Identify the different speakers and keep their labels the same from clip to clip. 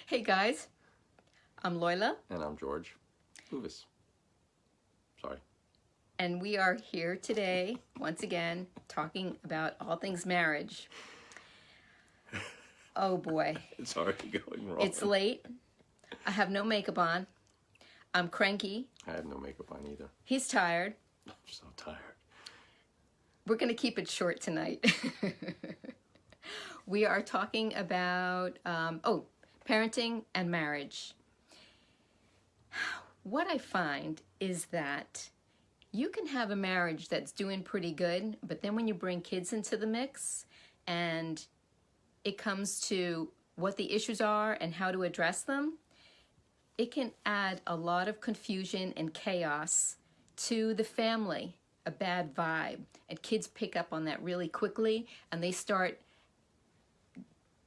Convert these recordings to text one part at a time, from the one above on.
Speaker 1: Hey guys, I'm Loila,
Speaker 2: And I'm George Luvis. Sorry.
Speaker 1: and we are here today, once again, talking about all things marriage. Oh boy,
Speaker 2: It's already going wrong.
Speaker 1: it's late. I have no makeup on. I'm cranky.
Speaker 2: I had no makeup on either.
Speaker 1: He's tired.
Speaker 2: I'm so tired.
Speaker 1: We're going to keep it short tonight. We are talking about, parenting and marriage. What I find is that you can have a marriage that's doing pretty good, but then when you bring kids into the mix and it comes to what the issues are and how to address them, it can add a lot of confusion and chaos to the family, a bad vibe. And kids pick up on that really quickly, and they start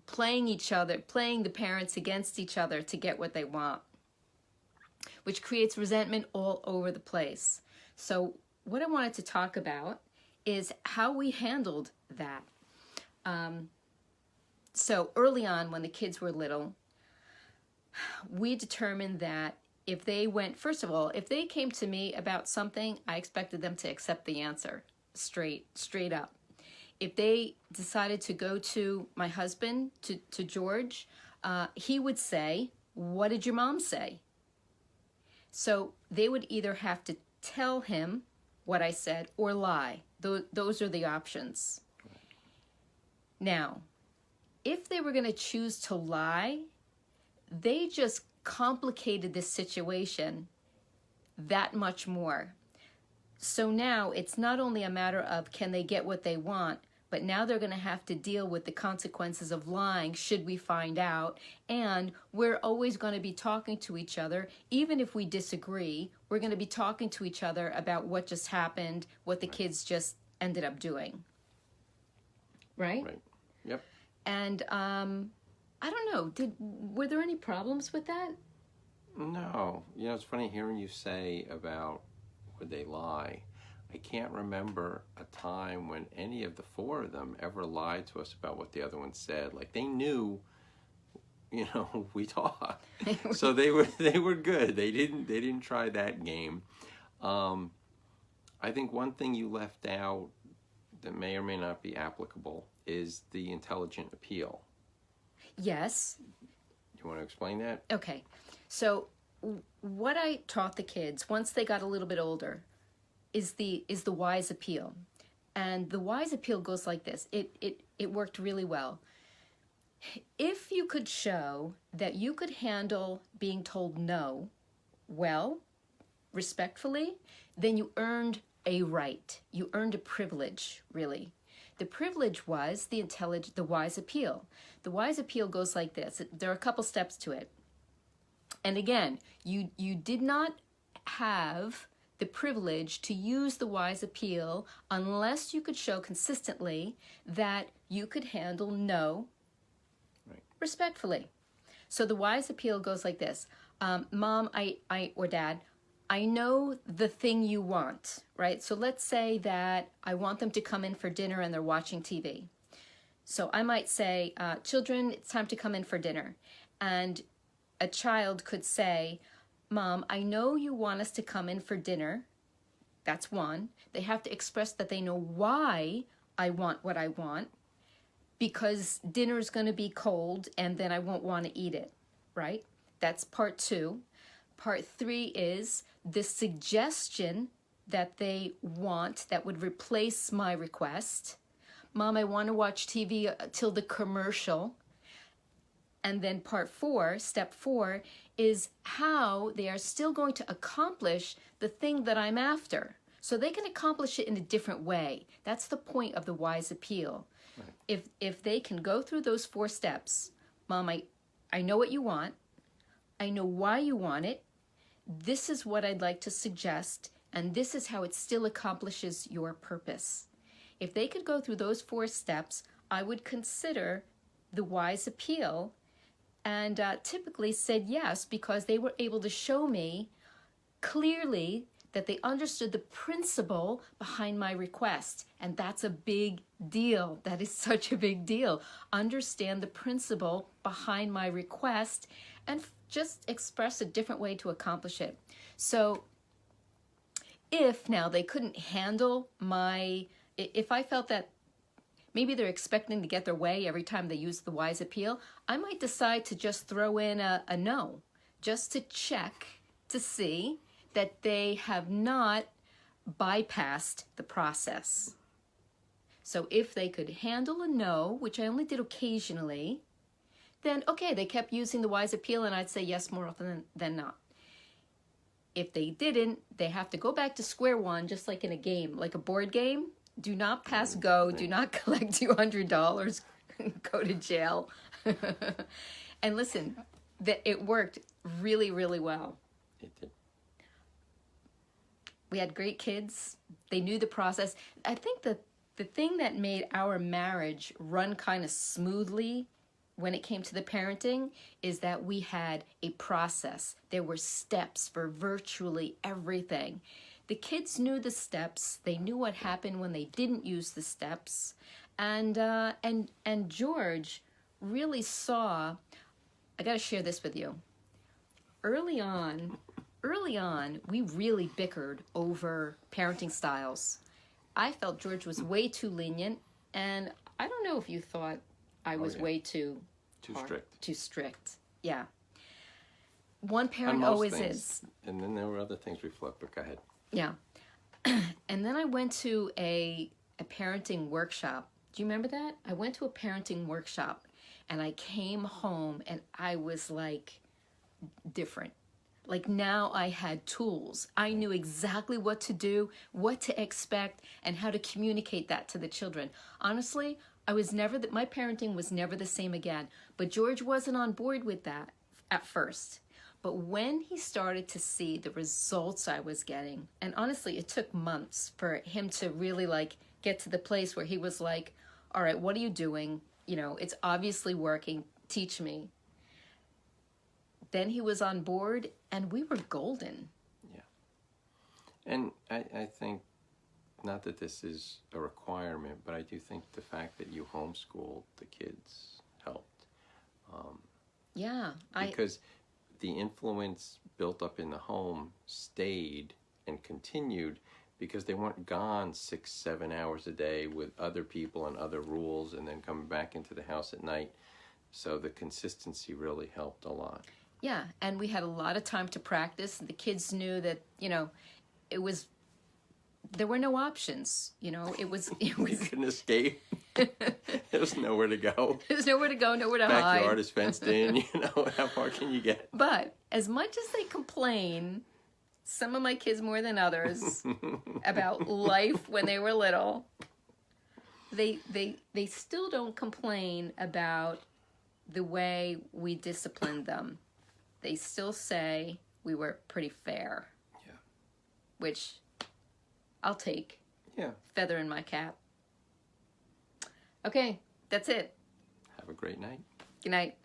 Speaker 1: playing the parents against each other to get what they want, which creates resentment all over the place. So what I wanted to talk about is how we handled that. So early on, when the kids were little, we determined that if they came to me about something, I expected them to accept the answer straight up. If they decided to go to my husband, to George, he would say, "What did your mom say?" So they would either have to tell him what I said or lie. Those are the options. Now, if they were going to choose to lie, they just complicated this situation that much more. So now it's not only a matter of can they get what they want, but now they're going to have to deal with the consequences of lying should we find out. And we're always going to be talking to each other. Even if we disagree, we're going to be talking to each other about what just happened, what the kids just ended up doing. Right?
Speaker 2: Right. Yep.
Speaker 1: And I don't know, were there any problems with that?
Speaker 2: No. It's funny hearing you say about would they lie. I can't remember a time when any of the four of them ever lied to us about what the other one said. Like they knew, we talked. So they were good. They didn't try that game. I think one thing you left out that may or may not be applicable is the intelligent appeal.
Speaker 1: Yes.
Speaker 2: You want to explain that?
Speaker 1: Okay. So what I taught the kids once they got a little bit older is the wise appeal. And the wise appeal goes like this. It worked really well. If you could show that you could handle being told no well, respectfully, then you earned a right. You earned a privilege, really. The privilege was the wise appeal. The wise appeal goes like this. There are a couple steps to it. And again, you did not have the privilege to use the wise appeal unless you could show consistently that you could handle no respectfully. So the wise appeal goes like this. Mom, or Dad, I know the thing you want, right? So let's say that I want them to come in for dinner and they're watching TV. So I might say, children, it's time to come in for dinner. And a child could say, Mom, I know you want us to come in for dinner. That's one. They have to express that they know why I want what I want, because dinner's going to be cold and then I won't want to eat it, right? That's part two. Part three is the suggestion that they want that would replace my request. Mom, I want to watch TV till the commercial. And then part four, step four, is how they are still going to accomplish the thing that I'm after. So they can accomplish it in a different way. That's the point of the wise appeal. Right. If they can go through those four steps, Mom, I know what you want. I know why you want it. This is what I'd like to suggest, and this is how it still accomplishes your purpose. If they could go through those four steps, I would consider the wise appeal, and typically said yes because they were able to show me clearly that they understood the principle behind my request. And that's a big deal. That is such a big deal. Understand the principle behind my request and just express a different way to accomplish it. So if now they couldn't handle if I felt that maybe they're expecting to get their way every time they use the wise appeal, I might decide to just throw in a no, just to check to see that they have not bypassed the process. So if they could handle a no, which I only did occasionally, then okay, they kept using the wise appeal and I'd say yes more often than not. If they didn't, they have to go back to square one, just like in a game, like a board game. Do not pass go, do not collect $200, go to jail. And listen, it worked really, really well.
Speaker 2: It did.
Speaker 1: We had great kids. They knew the process. I think that the thing that made our marriage run kind of smoothly when it came to the parenting is that we had a process. There were steps for virtually everything. The kids knew the steps. They knew what happened when they didn't use the steps. And George really saw, I got to share this with you. Early on, we really bickered over parenting styles. I felt George was way too lenient, and I don't know if you thought I was way too
Speaker 2: strict.
Speaker 1: Too strict. Yeah. One parent
Speaker 2: On most
Speaker 1: always
Speaker 2: things.
Speaker 1: is.
Speaker 2: And then there were other things we flipped, but go ahead.
Speaker 1: Yeah. And then I went to a parenting workshop. Do you remember that? I went to a parenting workshop and I came home and I was like different. Like now I had tools. I knew exactly what to do, what to expect, and how to communicate that to the children. Honestly, my parenting was never the same again. But George wasn't on board with that at first. But when he started to see the results I was getting, and honestly, it took months for him to really like get to the place where he was like, all right, what are you doing? You know, it's obviously working. Teach me. Then he was on board and we were golden.
Speaker 2: Yeah. And I think, not that this is a requirement, but I do think the fact that you homeschooled the kids helped.
Speaker 1: Yeah.
Speaker 2: Because the influence built up in the home stayed and continued because they weren't gone 6-7 hours a day with other people and other rules and then coming back into the house at night. So the consistency really helped a lot.
Speaker 1: Yeah, and we had a lot of time to practice. The kids knew that, you know, there were no options. You know, it was.
Speaker 2: You couldn't escape. There was nowhere to go.
Speaker 1: There's nowhere to go, nowhere to hide.
Speaker 2: Backyard is fenced in. You know, how far can you get?
Speaker 1: But as much as they complain, some of my kids more than others, about life when they were little, they still don't complain about the way we disciplined them. They still say we were pretty fair.
Speaker 2: Yeah.
Speaker 1: Which I'll take.
Speaker 2: Yeah.
Speaker 1: Feather in my cap. Okay, that's it.
Speaker 2: Have a great night.
Speaker 1: Good night.